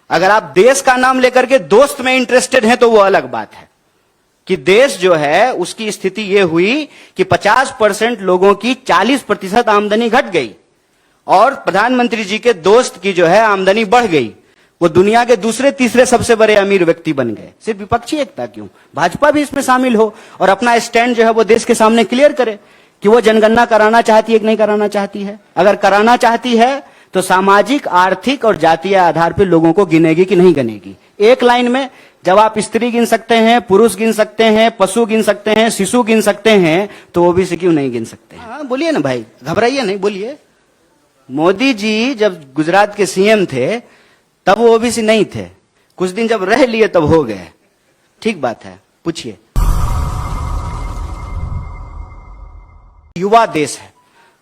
अगर आप देश का नाम लेकर के दोस्त में इंटरेस्टेड हैं तो वो अलग बात है कि देश जो है उसकी स्थिति ये हुई कि 50% लोगों की 40% आमदनी घट गई और प्रधानमंत्री जी के दोस्त की जो है आमदनी बढ़ गई। वो दुनिया के दूसरे तीसरे सबसे बड़े अमीर व्यक्ति बन गए। सिर्फ विपक्षी एकता क्यों, भाजपा भी इसमें शामिल हो और अपना स्टैंड जो है वो देश के सामने क्लियर करे कि वो जनगणना कराना चाहती है कि नहीं कराना चाहती है। अगर कराना चाहती है तो सामाजिक, आर्थिक और जातीय आधार पर लोगों को गिनेगी कि नहीं गिनेगी। एक लाइन में जब आप स्त्री गिन सकते हैं, पुरुष गिन सकते हैं, पशु गिन सकते हैं, शिशु गिन सकते हैं, तो ओबीसी क्यों नहीं गिन सकते हैं? हाँ बोलिए ना भाई, घबराइए नहीं, बोलिए। मोदी जी जब गुजरात के सीएम थे तब वो ओबीसी नहीं थे, कुछ दिन जब रह लिए तब हो गए। ठीक बात है, पूछिए। युवा देश है,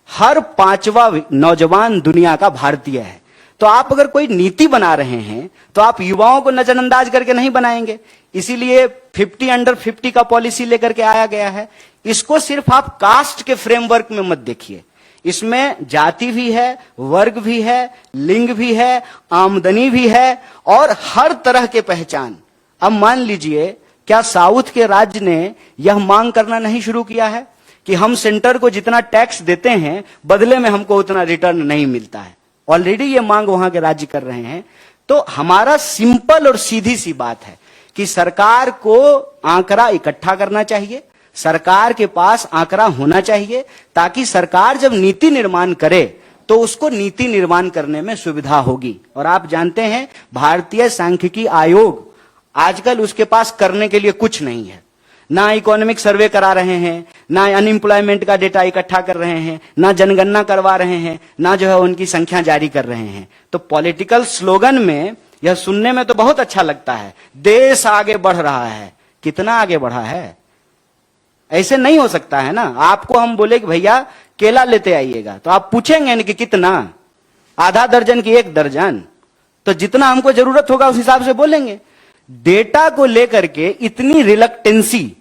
हर 5वां नौजवान दुनिया का भारतीय है। तो आप अगर कोई नीति बना रहे हैं तो आप युवाओं को नजरअंदाज करके नहीं बनाएंगे। इसीलिए 50 अंडर 50 का पॉलिसी लेकर के आया गया है। इसको सिर्फ आप कास्ट के फ्रेमवर्क में मत देखिए, इसमें जाति भी है, वर्ग भी है, लिंग भी है, आमदनी भी है और हर तरह के पहचान। अब मान लीजिए, क्या साउथ के राज्य ने यह मांग करना नहीं शुरू किया है कि हम सेंटर को जितना टैक्स देते हैं बदले में हमको उतना रिटर्न नहीं मिलता है? ऑलरेडी ये मांग वहां के राज्य कर रहे हैं। तो हमारा सिंपल और सीधी सी बात है कि सरकार को आंकड़ा इकट्ठा करना चाहिए, सरकार के पास आंकड़ा होना चाहिए, ताकि सरकार जब नीति निर्माण करे तो उसको नीति निर्माण करने में सुविधा होगी। और आप जानते हैं भारतीय सांख्यिकी आयोग आजकल उसके पास करने के लिए कुछ नहीं है। ना इकोनॉमिक सर्वे करा रहे हैं, ना अनएम्प्लॉयमेंट का डेटा इकट्ठा कर रहे हैं, ना जनगणना करवा रहे हैं, ना जो है उनकी संख्या जारी कर रहे हैं। तो पॉलिटिकल स्लोगन में यह सुनने में तो बहुत अच्छा लगता है, देश आगे बढ़ रहा है। कितना आगे बढ़ा है? ऐसे नहीं हो सकता है ना। आपको हम बोले कि भैया केला लेते आइएगा तो आप पूछेंगे कि कितना, आधा दर्जन की 1 दर्जन? तो जितना हमको जरूरत होगा उस हिसाब से बोलेंगे। डेटा को लेकर के इतनी रिलक्टेंसी,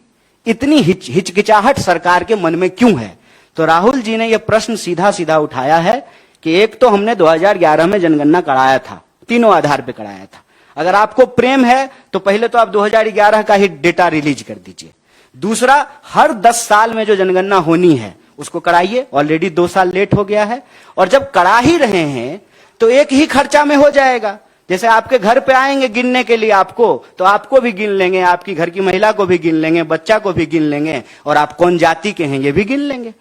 इतनी हिचकिचाहट सरकार के मन में क्यों है? तो राहुल जी ने यह प्रश्न सीधा सीधा उठाया है कि एक तो हमने 2011 में जनगणना कराया था, तीनों आधार पे कराया था। अगर आपको प्रेम है तो पहले तो आप 2011 का ही डेटा रिलीज कर दीजिए। दूसरा, हर 10 साल में जो जनगणना होनी है उसको कराइए। ऑलरेडी 2 साल लेट हो गया है। और जब करा ही रहे हैं तो एक ही खर्चा में हो जाएगा। जैसे आपके घर पे आएंगे गिनने के लिए आपको, तो आपको भी गिन लेंगे, आपकी घर की महिला को भी गिन लेंगे, बच्चा को भी गिन लेंगे, और आप कौन जाति के हैं ये भी गिन लेंगे।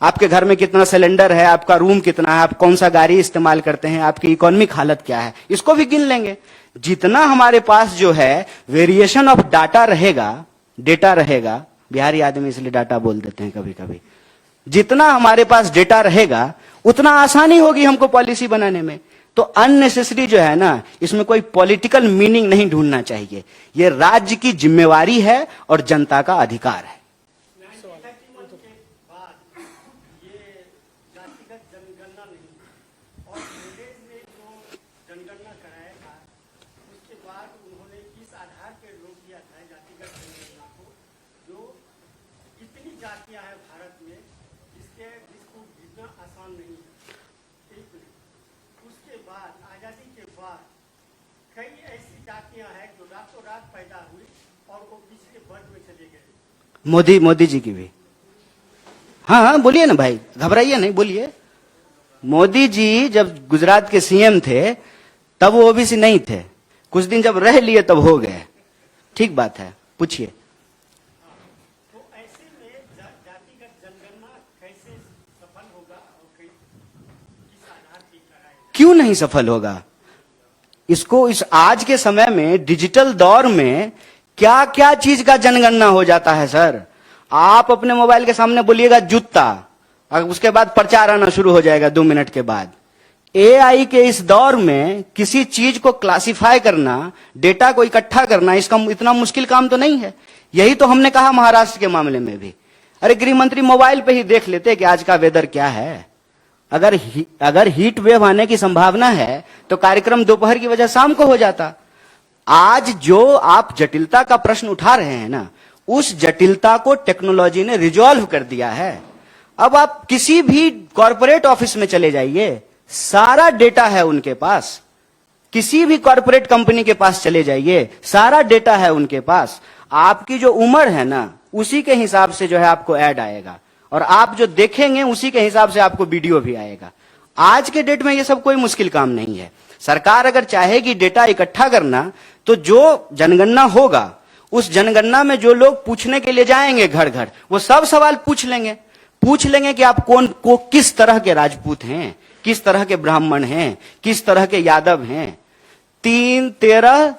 आपके घर में कितना सिलेंडर है, आपका रूम कितना है, आप कौन सा गाड़ी इस्तेमाल करते हैं, आपकी इकोनॉमिक हालत क्या है, इसको भी गिन लेंगे। जितना हमारे पास जो है वेरिएशन ऑफ डाटा रहेगा, डेटा रहेगा, बिहारी आदमी इसलिए डाटा बोल देते हैं कभी कभी, जितना हमारे पास डेटा रहेगा उतना आसानी होगी हमको पॉलिसी बनाने में। तो अननेसेसरी जो है ना, इसमें कोई पॉलिटिकल मीनिंग नहीं ढूंढना चाहिए। ये राज्य की जिम्मेवारी है और जनता का अधिकार है। जातियां हैं भारत में जिसको गिनना आसान नहीं है। उसके बाद आजादी के बाद कई ऐसी जातियां हैं जो रातों रात पैदा हुई और वो पिछले वर्ग में चले गए। मोदी जी की भी। हाँ हाँ बोलिए ना भाई, घबराइए नहीं, बोलिए। मोदी जी जब गुजरात के सीएम थे तब वो ओबीसी नहीं थे, कुछ दिन जब रह लिए तब हो गए। ठीक बात है, पूछिए। क्यों नहीं सफल होगा? इसको इस आज के समय में डिजिटल दौर में क्या क्या चीज का जनगणना हो जाता है सर। आप अपने मोबाइल के सामने बोलिएगा जूता, और उसके बाद प्रचार आना शुरू हो जाएगा 2 मिनट के बाद। एआई के इस दौर में किसी चीज को क्लासिफाई करना, डेटा को इकट्ठा करना, इसका इतना मुश्किल काम तो नहीं है। यही तो हमने कहा महाराष्ट्र के मामले में भी। अरे गृह मंत्री मोबाइल पे ही देख लेते कि आज का वेदर क्या है। अगर हीट वेव आने की संभावना है तो कार्यक्रम दोपहर की वजह शाम को हो जाता। आज जो आप जटिलता का प्रश्न उठा रहे हैं ना, उस जटिलता को टेक्नोलॉजी ने रिजॉल्व कर दिया है। अब आप किसी भी कॉर्पोरेट ऑफिस में चले जाइए, सारा डेटा है उनके पास। किसी भी कॉर्पोरेट कंपनी के पास चले जाइए, सारा डेटा है उनके पास। आपकी जो उम्र है ना, उसी के हिसाब से जो है आपको ऐड आएगा, और आप जो देखेंगे उसी के हिसाब से आपको वीडियो भी आएगा। आज के डेट में ये सब कोई मुश्किल काम नहीं है। सरकार अगर चाहेगी डेटा इकट्ठा करना, तो जो जनगणना होगा, उस जनगणना में जो लोग पूछने के लिए जाएंगे घर घर, वो सब सवाल पूछ लेंगे कि आप किस तरह के राजपूत हैं, किस तरह के ब्राह्मण हैं, किस तरह के यादव हैं। 3, 13,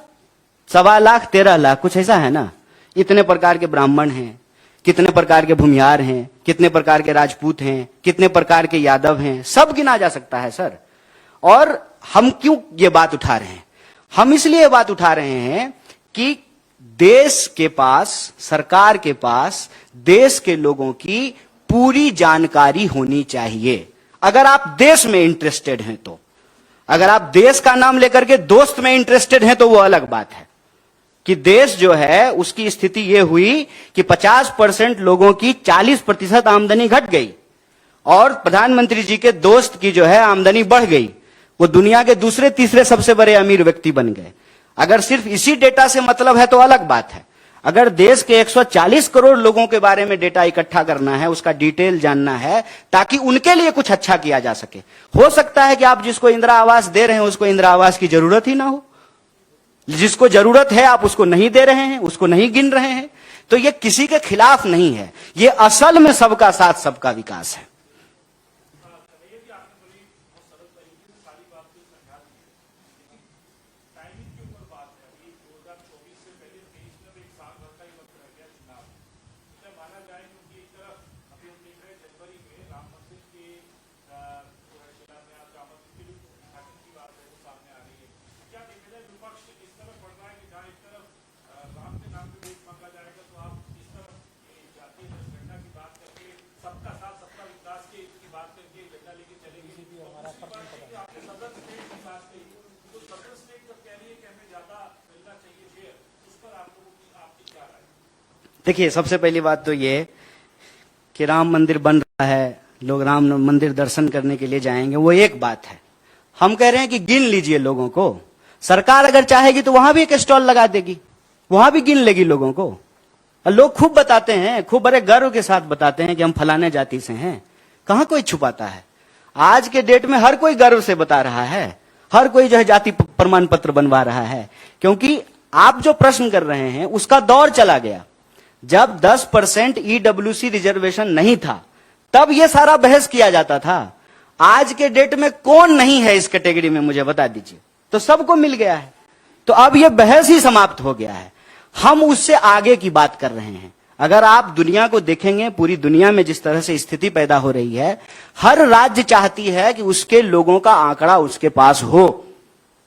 सवा लाख, 13 लाख, कुछ ऐसा है ना। इतने प्रकार के ब्राह्मण हैं, कितने प्रकार के भूमिहार हैं, कितने प्रकार के राजपूत हैं, कितने प्रकार के यादव हैं, सब गिना जा सकता है सर। और हम क्यों ये बात उठा रहे हैं? हम इसलिए बात उठा रहे हैं कि देश के पास, सरकार के पास देश के लोगों की पूरी जानकारी होनी चाहिए। अगर आप देश में इंटरेस्टेड हैं तो, अगर आप देश का नाम लेकर के दोस्त में इंटरेस्टेड हैं तो वो अलग बात है कि देश जो है उसकी स्थिति ये हुई कि 50% लोगों की 40% आमदनी घट गई, और प्रधानमंत्री जी के दोस्त की जो है आमदनी बढ़ गई। वो दुनिया के दूसरे तीसरे सबसे बड़े अमीर व्यक्ति बन गए। अगर सिर्फ इसी डेटा से मतलब है तो अलग बात है। अगर देश के 140 करोड़ लोगों के बारे में डेटा इकट्ठा करना है, उसका डिटेल जानना है, ताकि उनके लिए कुछ अच्छा किया जा सके। हो सकता है कि आप जिसको इंदिरा आवास दे रहे हैं उसको इंदिरा आवास की जरूरत ही ना हो, जिसको जरूरत है आप उसको नहीं दे रहे हैं, उसको नहीं गिन रहे हैं। तो ये किसी के खिलाफ नहीं है, ये असल में सबका साथ सबका विकास है। देखिए, सबसे पहली बात तो ये कि राम मंदिर बन रहा है, लोग राम मंदिर दर्शन करने के लिए जाएंगे, वो एक बात है। हम कह रहे हैं कि गिन लीजिए लोगों को। सरकार अगर चाहेगी तो वहां भी एक स्टॉल लगा देगी, वहां भी गिन लेगी लोगों को। और लोग खूब बताते हैं, खूब बड़े गर्व के साथ बताते हैं कि हम फलाने जाति से हैं। कहां कोई छुपाता है? आज के डेट में हर कोई गर्व से बता रहा है, हर कोई जो है जाति प्रमाण पत्र बनवा रहा है। क्योंकि आप जो प्रश्न कर रहे हैं उसका दौर चला गया। जब 10% ईडब्ल्यूसी रिजर्वेशन नहीं था तब यह सारा बहस किया जाता था। आज के डेट में कौन नहीं है इस कैटेगरी में, मुझे बता दीजिए। तो सबको मिल गया है, तो अब यह बहस ही समाप्त हो गया है। हम उससे आगे की बात कर रहे हैं। अगर आप दुनिया को देखेंगे, पूरी दुनिया में जिस तरह से स्थिति पैदा हो रही है, हर राज्य चाहती है कि उसके लोगों का आंकड़ा उसके पास हो,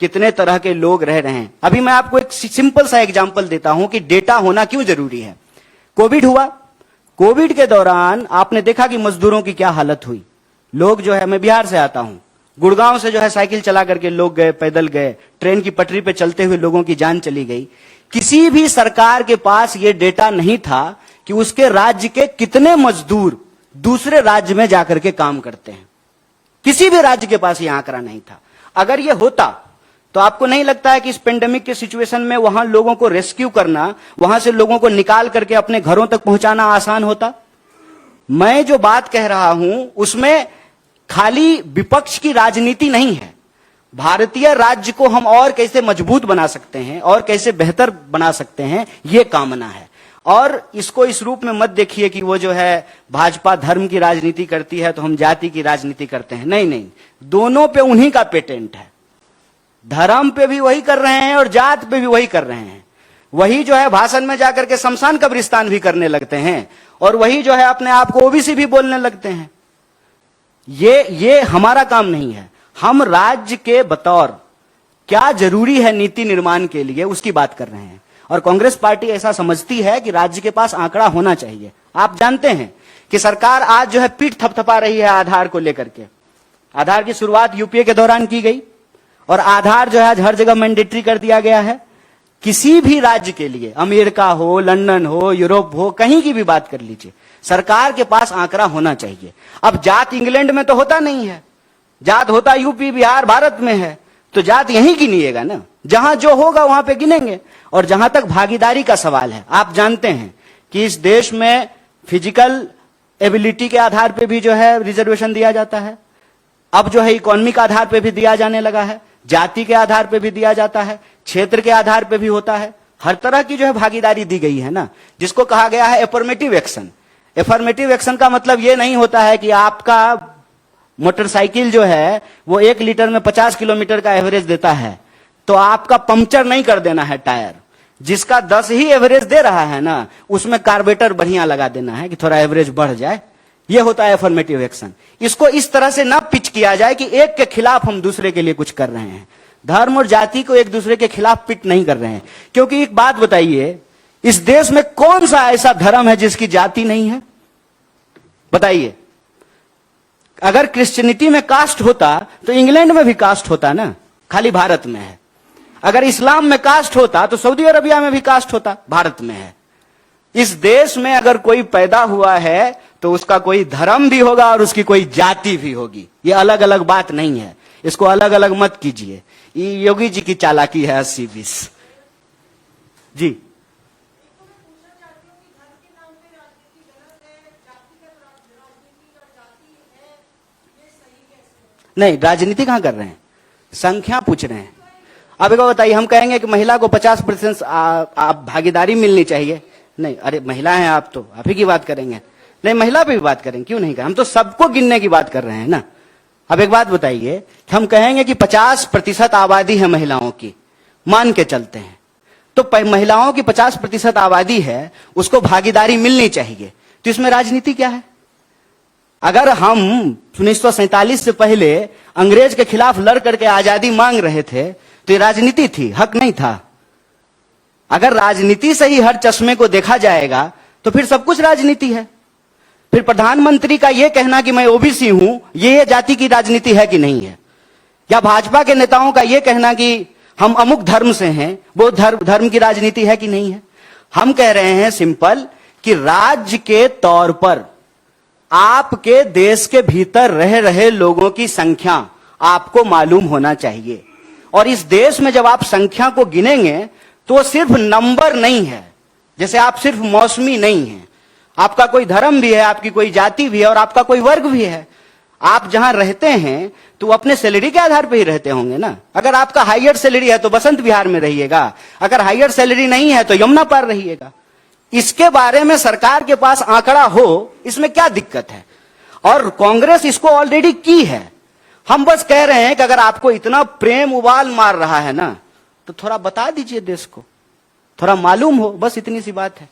कितने तरह के लोग रह रहे हैं। अभी मैं आपको एक सिंपल सा एग्जांपल देता हूं कि डेटा होना क्यों जरूरी है। कोविड हुआ, कोविड के दौरान आपने देखा कि मजदूरों की क्या हालत हुई। लोग जो है, मैं बिहार से आता हूं, गुड़गांव से जो है साइकिल चला करके लोग गए, पैदल गए, ट्रेन की पटरी पे चलते हुए लोगों की जान चली गई। किसी भी सरकार के पास यह डेटा नहीं था कि उसके राज्य के कितने मजदूर दूसरे राज्य में जाकर के काम करते हैं। किसी भी राज्य के पास यह आंकड़ा नहीं था। अगर यह होता तो आपको नहीं लगता है कि इस पेंडेमिक के सिचुएशन में वहां लोगों को रेस्क्यू करना, वहां से लोगों को निकाल करके अपने घरों तक पहुंचाना आसान होता? मैं जो बात कह रहा हूं उसमें खाली विपक्ष की राजनीति नहीं है। भारतीय राज्य को हम और कैसे मजबूत बना सकते हैं और कैसे बेहतर बना सकते हैं, यह कामना है। और इसको इस रूप में मत देखिए कि वो जो है भाजपा धर्म की राजनीति करती है तो हम जाति की राजनीति करते हैं। नहीं नहीं, दोनों पे उन्हीं का पेटेंट है। धर्म पे भी वही कर रहे हैं और जात पे भी वही कर रहे हैं। वही जो है भाषण में जाकर के शमशान कब्रिस्तान भी करने लगते हैं, और वही जो है अपने आप को ओबीसी भी बोलने लगते हैं। ये हमारा काम नहीं है। हम राज्य के बतौर क्या जरूरी है नीति निर्माण के लिए, उसकी बात कर रहे हैं। और कांग्रेस पार्टी ऐसा समझती है कि राज्य के पास आंकड़ा होना चाहिए। आप जानते हैं कि सरकार आज जो है पीठ थपथपा रही है आधार को लेकर के। आधार की शुरुआत यूपीए के दौरान की गई, और आधार जो है आज हर जगह मैंडेटरी कर दिया गया है। किसी भी राज्य के लिए, अमेरिका हो, लंदन हो, यूरोप हो, कहीं की भी बात कर लीजिए, सरकार के पास आंकड़ा होना चाहिए। अब जात इंग्लैंड में तो होता नहीं है, जात होता यूपी बिहार भारत में है। तो जात यहीं गिनिएगा ना, जहां जो होगा वहां पे गिनेंगे। और जहां तक भागीदारी का सवाल है, आप जानते हैं कि इस देश में फिजिकल एबिलिटी के आधार पे भी जो है रिजर्वेशन दिया जाता है, अब जो है इकोनॉमिक आधार पे भी दिया जाने लगा है, जाति के आधार पे भी दिया जाता है, क्षेत्र के आधार पे भी होता है, हर तरह की जो है भागीदारी दी गई है ना, जिसको कहा गया है एफर्मेटिव एक्शन। एफर्मेटिव एक्शन का मतलब यह नहीं होता है कि आपका मोटरसाइकिल जो है वो 1 लीटर में 50 किलोमीटर का एवरेज देता है, तो आपका पंक्चर नहीं कर देना है टायर। जिसका 10 ही एवरेज दे रहा है ना, उसमें कार्बोरेटर बढ़िया लगा देना है कि थोड़ा एवरेज बढ़ जाए। यह होता है एफर्मेटिव एक्शन। इसको इस तरह से ना पिच किया जाए कि एक के खिलाफ हम दूसरे के लिए कुछ कर रहे हैं। धर्म और जाति को एक दूसरे के खिलाफ पिट नहीं कर रहे हैं। क्योंकि एक बात बताइए, इस देश में कौन सा ऐसा धर्म है जिसकी जाति नहीं है? बताइए। अगर क्रिश्चियनिटी में कास्ट होता तो इंग्लैंड में भी कास्ट होता ना, खाली भारत में है। अगर इस्लाम में कास्ट होता तो सऊदी अरबिया में भी कास्ट होता, भारत में है। इस देश में अगर कोई पैदा हुआ है तो उसका कोई धर्म भी होगा और उसकी कोई जाति भी होगी। ये अलग अलग बात नहीं है, इसको अलग अलग मत कीजिए। ये योगी जी की चालाकी है 80-20। जी नहीं, राजनीति कहां कर रहे हैं, संख्या पूछ रहे हैं। अब एक बताइए, हम कहेंगे कि महिला को 50% आप भागीदारी मिलनी चाहिए। नहीं, अरे महिला हैं आप, तो आप ही की बात करेंगे। नहीं, महिला पे भी बात करेंगे, क्यों नहीं करें? हम तो सबको गिनने की बात कर रहे हैं ना। अब एक बात बताइए, हम कहेंगे कि 50% आबादी है महिलाओं की, मान के चलते हैं, तो महिलाओं की 50% आबादी है, उसको भागीदारी मिलनी चाहिए, तो इसमें राजनीति क्या है? अगर हम 1947 से पहले अंग्रेज के खिलाफ लड़ करके आजादी मांग रहे थे तो ये राजनीति थी, हक नहीं था। अगर राजनीति से ही हर चश्मे को देखा जाएगा तो फिर सब कुछ राजनीति है। फिर प्रधानमंत्री का यह कहना कि मैं ओबीसी हूं, ये जाति की राजनीति है कि नहीं है? या भाजपा के नेताओं का यह कहना कि हम अमुक धर्म से हैं, वो धर्म की राजनीति है कि नहीं है? हम कह रहे हैं सिंपल कि राज्य के तौर पर आपके देश के भीतर रह रहे लोगों की संख्या आपको मालूम होना चाहिए। और इस देश में जब आप संख्या को गिनेंगे तो सिर्फ नंबर नहीं है, जैसे आप सिर्फ मौसमी नहीं है, आपका कोई धर्म भी है, आपकी कोई जाति भी है और आपका कोई वर्ग भी है। आप जहां रहते हैं तो अपने सैलरी के आधार पर ही रहते होंगे ना। अगर आपका हायर सैलरी है तो बसंत विहार में रहिएगा, अगर हायर सैलरी नहीं है तो यमुना पार रहिएगा। इसके बारे में सरकार के पास आंकड़ा हो, इसमें क्या दिक्कत है? और कांग्रेस इसको ऑलरेडी की है। हम बस कह रहे हैं कि अगर आपको इतना प्रेम उबाल मार रहा है ना, तो थोड़ा बता दीजिए देश को, थोड़ा मालूम हो, बस इतनी सी बात है।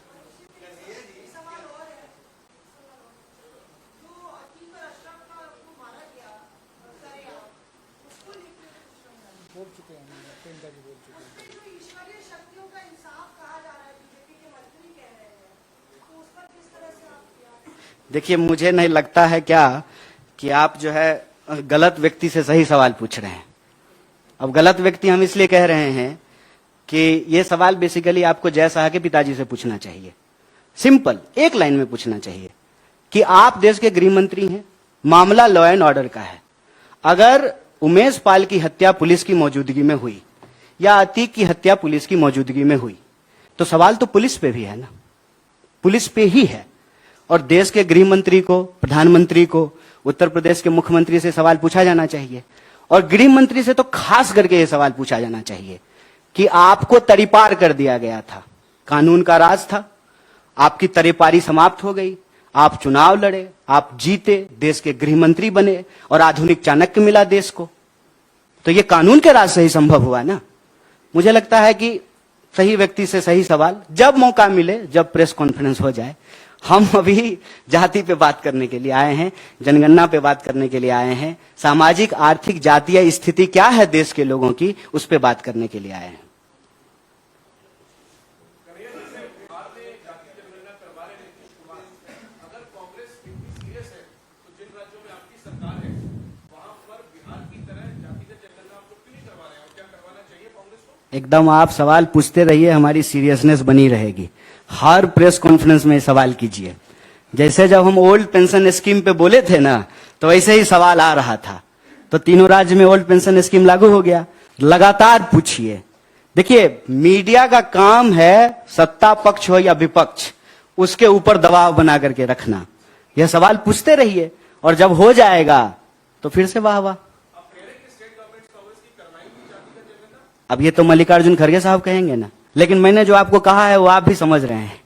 देखिए, मुझे नहीं लगता है क्या कि आप जो है गलत व्यक्ति से सही सवाल पूछ रहे हैं। अब गलत व्यक्ति हम इसलिए कह रहे हैं कि ये सवाल बेसिकली आपको जय शाह के पिताजी से पूछना चाहिए। सिंपल एक लाइन में पूछना चाहिए कि आप देश के गृह मंत्री हैं, मामला लॉ एंड ऑर्डर का है। अगर उमेश पाल की हत्या पुलिस की मौजूदगी में हुई या अतीक की हत्या पुलिस की मौजूदगी में हुई, तो सवाल तो पुलिस पे भी है ना, पुलिस पे ही है। और देश के गृह मंत्री को, प्रधानमंत्री को, उत्तर प्रदेश के मुख्यमंत्री से सवाल पूछा जाना चाहिए। और गृह मंत्री से तो खास करके यह सवाल पूछा जाना चाहिए कि आपको तड़ीपार कर दिया गया था, कानून का राज था, आपकी तड़ीपारी समाप्त हो गई, आप चुनाव लड़े, आप जीते, देश के गृह मंत्री बने और आधुनिक चाणक्य मिला देश को, तो यह कानून के राज से ही संभव हुआ ना। मुझे लगता है कि सही व्यक्ति से सही सवाल जब मौका मिले, जब प्रेस कॉन्फ्रेंस हो जाए। हम अभी जाति पे बात करने के लिए आए हैं, जनगणना पे बात करने के लिए आए हैं, सामाजिक आर्थिक जातीय स्थिति क्या है देश के लोगों की, उस पे बात करने के लिए आए हैं। एकदम आप सवाल पूछते रहिए, हमारी सीरियसनेस बनी रहेगी। हर प्रेस कॉन्फ्रेंस में सवाल कीजिए। जैसे जब हम ओल्ड पेंशन स्कीम पे बोले थे ना, तो वैसे ही सवाल आ रहा था। तो तीनों राज्य में ओल्ड पेंशन स्कीम लागू हो गया, लगातार पूछिए। देखिए, मीडिया का काम है सत्ता पक्ष हो या विपक्ष, उसके ऊपर दबाव बना करके रखना। यह सवाल पूछते रहिए और जब हो जाएगा तो फिर से वाह वाह। अब ये तो मल्लिकार्जुन खड़गे साहब कहेंगे ना, लेकिन मैंने जो आपको कहा है वो आप भी समझ रहे हैं।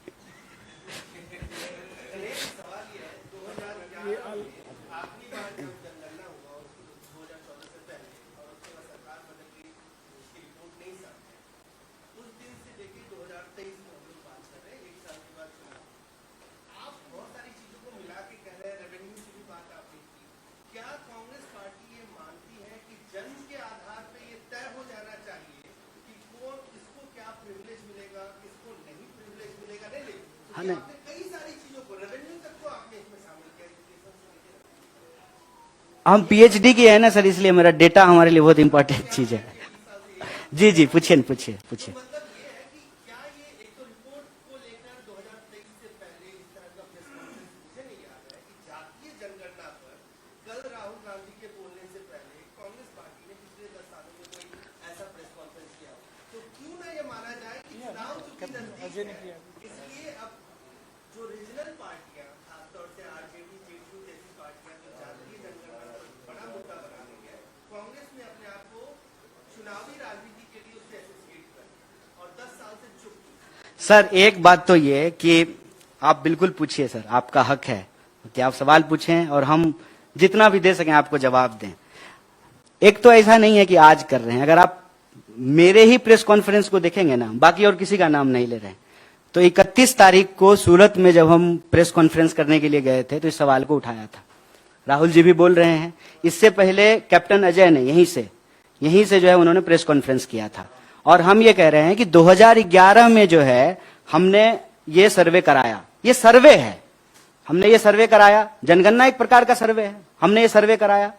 हाँ, नहीं, कई सारी चीजों को रेवेन्यू तक को आपने इसमें शामिल किया। हम पीएचडी की है ना सर, इसलिए मेरा डेटा हमारे लिए बहुत इंपॉर्टेंट चीज है। जी जी, पूछिए पूछिए पूछिए। मतलब ये है कि क्या ये एक तो रिपोर्ट को लेकर 2023 से पहले इस तरह का प्रेस कॉन्फ्रेंस मुझे नहीं याद है कि जातीय जनगणना पर कल राहुल गांधी के बोलने से पहले कांग्रेस पार्टी ने पिछले 10 सालों में कोई ऐसा प्रेस कॉन्फ्रेंस किया हो, तो क्यों ना ये माना जाए कि चुनाव चूंकि नजदीक है, इसलिए अब जो रीजनल पार्टियां, खासतौर से आरजेडी, जेडीयू जैसी पार्टियां जो जातीय जनगणना पर बड़ा मुद्दा बना रही है, कांग्रेस ने अपने आप को चुनावी राजनीति के लिए उससे एसोसिएट कर और 10 साल से चुप थी। सर एक बात तो ये कि आप बिल्कुल पूछिए सर, आपका हक है कि आप सवाल पूछें और हम जितना भी दे सकें आपको जवाब दें। एक तो ऐसा नहीं है कि आज कर रहे हैं, अगर आप मेरे ही प्रेस कॉन्फ्रेंस को देखेंगे ना, बाकी और किसी का नाम नहीं ले रहे हैं, तो 31 तारीख को सूरत में जब हम प्रेस कॉन्फ्रेंस करने के लिए गए थे तो इस सवाल को उठाया था। राहुल जी भी बोल रहे हैं, इससे पहले कैप्टन अजय ने यहीं से जो है उन्होंने प्रेस कॉन्फ्रेंस किया था। और हम ये कह रहे हैं कि 2011 में जो है हमने ये सर्वे कराया, ये सर्वे है, हमने ये सर्वे कराया, जनगणना एक प्रकार का सर्वे है, हमने ये सर्वे कराया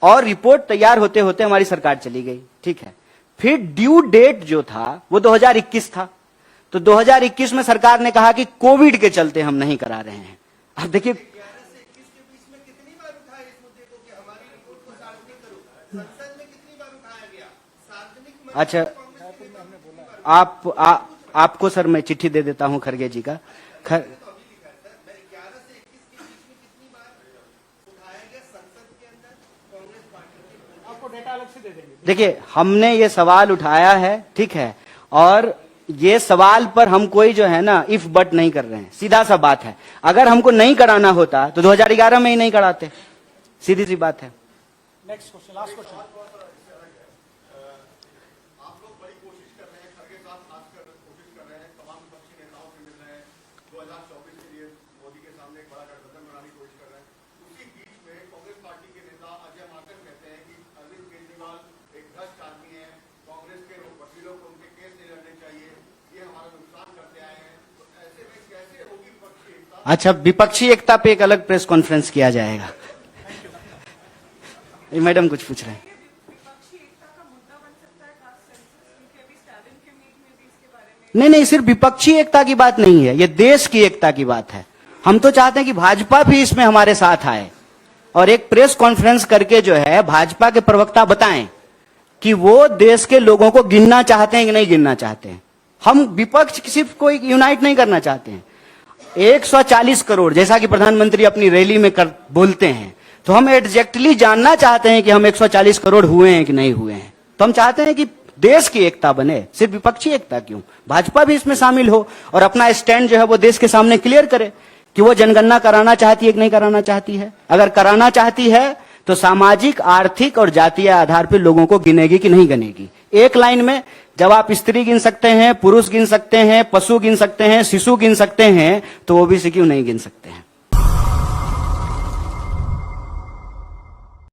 और रिपोर्ट तैयार होते होते हमारी सरकार चली गई, ठीक है। फिर ड्यू डेट जो था वो 2021 था, तो 2021 में सरकार ने कहा कि कोविड के चलते हम नहीं करा रहे हैं। अब देखिए 11 से 21 के बीच में कितनी बार उठाया इस मुद्दे को कि हमारी रिपोर्ट को सार्वजनिक करो, संसद में कितनी बार उठाया गया, सार्वजनिक मंच पर अच्छा, कांग्रेस के नेताओं ने कितनी बार आपको सर मैं चिट्ठी दे देता हूं खड़गे जी का। तो अभी लिखा है सर, मैं 11 से 21 के बीच में कितनी बार उठाया गया संसद के अंदर कांग्रेस पार्टी के, आपको डेटा अलग से दे देंगे। देखिए हमने ये सवाल उठाया है, ठीक है, और ये सवाल पर हम कोई जो है ना इफ बट नहीं कर रहे हैं, सीधा सा बात है। अगर हमको नहीं कराना होता तो 2011 में ही नहीं कराते, सीधी सी बात है। Next question, last question. आप लोग बड़ी कोशिश कर रहे हैं, खड़गे साहब खासकर कोशिश कर रहे हैं, तमाम विपक्षी नेताओं से मिल रहे हैं, 2024 के लिए मोदी के सामने एक बड़ा गठबंधन बनाने की कोशिश कर रहे हैं। उसी बीच में कांग्रेस पार्टी के नेता अजय माकन कहते हैं कि अरविंद केजरीवाल एक भ्रष्ट आदमी है, कांग्रेस के वकीलों को उनके केस नहीं लड़ने चाहिए, ये हमारा नुकसान करते आए हैं, तो ऐसे में कैसे होगी विपक्षी एकता? अच्छा, विपक्षी एकता पे एक अलग प्रेस कॉन्फ्रेंस किया जाएगा। ये मैडम कुछ पूछ रहे हैं। विपक्षी एकता का मुद्दा बन सकता है कास्ट सेंसस, क्योंकि अभी स्टैलिन के मीट में भी इसके बारे में नहीं, सिर्फ विपक्षी एकता की बात नहीं है, ये देश की एकता की बात है। हम तो चाहते हैं कि भाजपा भी इसमें हमारे साथ आए और एक प्रेस कॉन्फ्रेंस करके जो है भाजपा के प्रवक्ता बताएं कि वो देश के लोगों को गिनना चाहते हैं कि नहीं गिनना चाहते हैं। हम विपक्ष सिर्फ कोई यूनाइट नहीं करना चाहते हैं। 140 करोड़ जैसा कि प्रधानमंत्री अपनी रैली में बोलते हैं, तो हम एग्जैक्टली जानना चाहते हैं कि हम 140 करोड़ हुए हैं कि नहीं हुए हैं। तो हम चाहते हैं कि देश की एकता बने, सिर्फ विपक्षी एकता क्यों, भाजपा भी इसमें शामिल हो और अपना स्टैंड जो है वो देश के सामने क्लियर करे कि वो जनगणना कराना चाहती है कि नहीं कराना चाहती है। अगर कराना चाहती है तो सामाजिक, आर्थिक और जातीय आधार पर लोगों को गिनेगी कि नहीं गिनेगी। एक लाइन में जब आप स्त्री गिन सकते हैं, पुरुष गिन सकते हैं, पशु गिन सकते हैं, शिशु गिन सकते हैं, तो ओबीसी क्यों नहीं गिन सकते हैं।